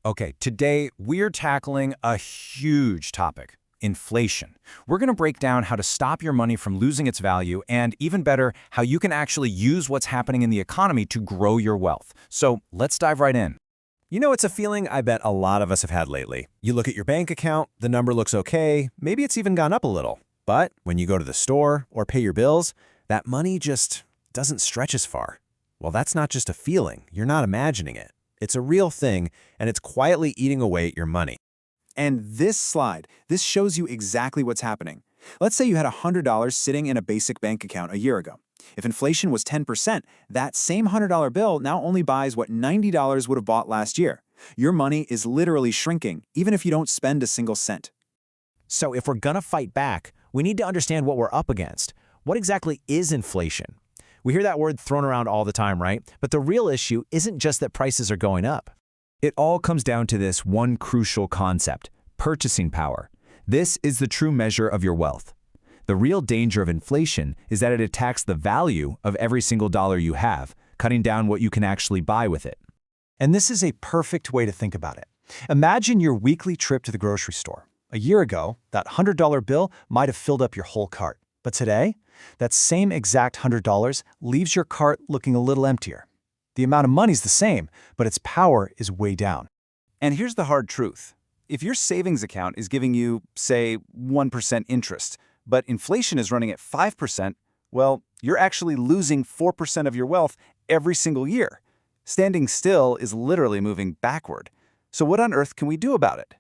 Okay, today we're tackling a huge topic, inflation. We're going to break down how to stop your money from losing its value and, even better, how you can actually use what's happening in the economy to grow your wealth. So let's dive right in. You know, it's a feeling I bet a lot of us have had lately. You look at your bank account, the number looks okay, maybe it's even gone up a little. But when you go to the store or pay your bills, that money just doesn't stretch as far. Well, that's not just a feeling. You're not imagining it. It's a real thing, and it's quietly eating away at your money. And this shows you exactly what's happening. Let's say you had $100 sitting in a basic bank account a year ago. If inflation was 10%, that same $100 bill now only buys what $90 would have bought last year. Your money is literally shrinking, even if you don't spend a single cent. So if we're gonna fight back, we need to understand what we're up against. What exactly is inflation? We hear that word thrown around all the time, right? But the real issue isn't just that prices are going up. It all comes down to this one crucial concept, purchasing power. This is the true measure of your wealth. The real danger of inflation is that it attacks the value of every single dollar you have, cutting down what you can actually buy with it. And this is a perfect way to think about it. Imagine your weekly trip to the grocery store. A year ago, that $100 bill might have filled up your whole cart. But today, that same exact $100 leaves your cart looking a little emptier. The amount of money's the same, but its power is way down. And here's the hard truth. If your savings account is giving you, say, 1% interest, but inflation is running at 5%, well, you're actually losing 4% of your wealth every single year. Standing still is literally moving backward. So what on earth can we do about it?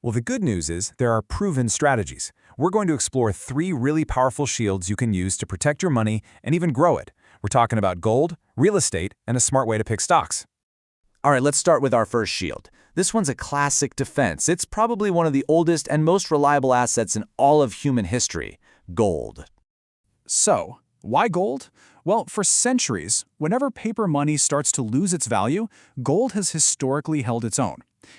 Well, the good news is there are proven strategies. We're going to explore 3 really powerful shields you can use to protect your money and even grow it. We're talking about gold, real estate, and a smart way to pick stocks. All right, let's start with our first shield. This one's a classic defense. It's probably one of the oldest and most reliable assets in all of human history, gold. So, why gold? Well, for centuries, whenever paper money starts to lose its value, gold has historically held its own.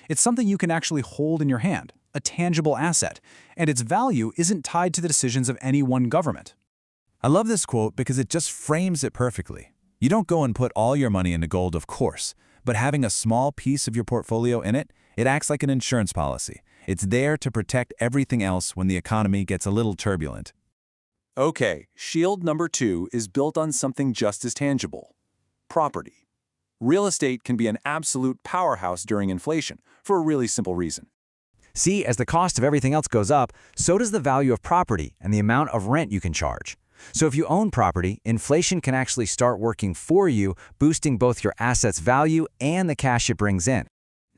It's something you can actually hold in your hand, a tangible asset, and its value isn't tied to the decisions of any one government. I love this quote because it just frames it perfectly. You don't go and put all your money into gold, of course, but having a small piece of your portfolio in it, it acts like an insurance policy. It's there to protect everything else when the economy gets a little turbulent. Okay, shield number 2 is built on something just as tangible: property. Real estate can be an absolute powerhouse during inflation for a really simple reason. See, as the cost of everything else goes up, so does the value of property and the amount of rent you can charge. So if you own property, inflation can actually start working for you, boosting both your asset's value and the cash it brings in.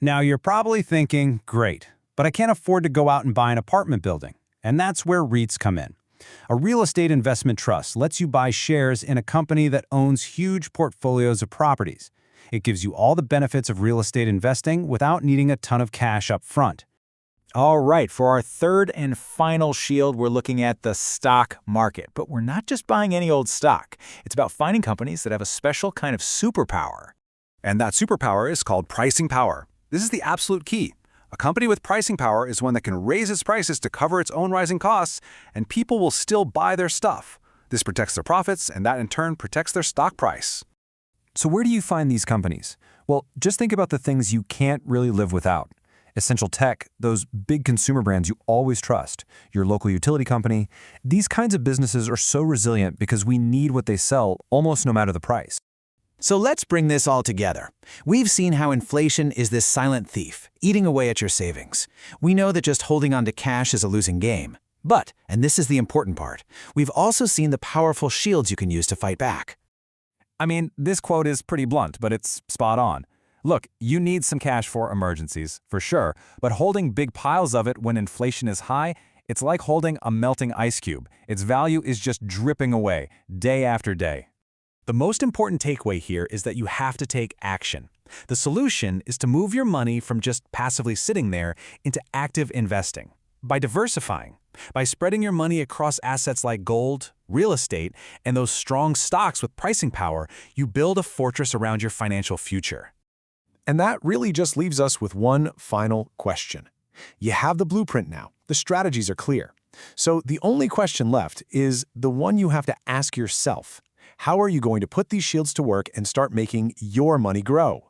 Now you're probably thinking, great, but I can't afford to go out and buy an apartment building. And that's where REITs come in. A real estate investment trust lets you buy shares in a company that owns huge portfolios of properties. It gives you all the benefits of real estate investing without needing a ton of cash up front. All right, for our third and final shield, we're looking at the stock market. But we're not just buying any old stock. It's about finding companies that have a special kind of superpower. And that superpower is called pricing power. This is the absolute key. A company with pricing power is one that can raise its prices to cover its own rising costs, and people will still buy their stuff. This protects their profits, and that in turn protects their stock price. So where do you find these companies? Well, just think about the things you can't really live without. Essential tech, those big consumer brands you always trust, your local utility company. These kinds of businesses are so resilient because we need what they sell almost no matter the price. So let's bring this all together. We've seen how inflation is this silent thief, eating away at your savings. We know that just holding on to cash is a losing game. But, and this is the important part, we've also seen the powerful shields you can use to fight back. I mean, this quote is pretty blunt, but it's spot on. Look, you need some cash for emergencies, for sure, but holding big piles of it when inflation is high, it's like holding a melting ice cube. Its value is just dripping away, day after day. The most important takeaway here is that you have to take action. The solution is to move your money from just passively sitting there into active investing. By diversifying, by spreading your money across assets like gold, real estate, and those strong stocks with pricing power, you build a fortress around your financial future. And that really just leaves us with one final question. You have the blueprint now. The strategies are clear. So the only question left is the one you have to ask yourself. How are you going to put these shields to work and start making your money grow?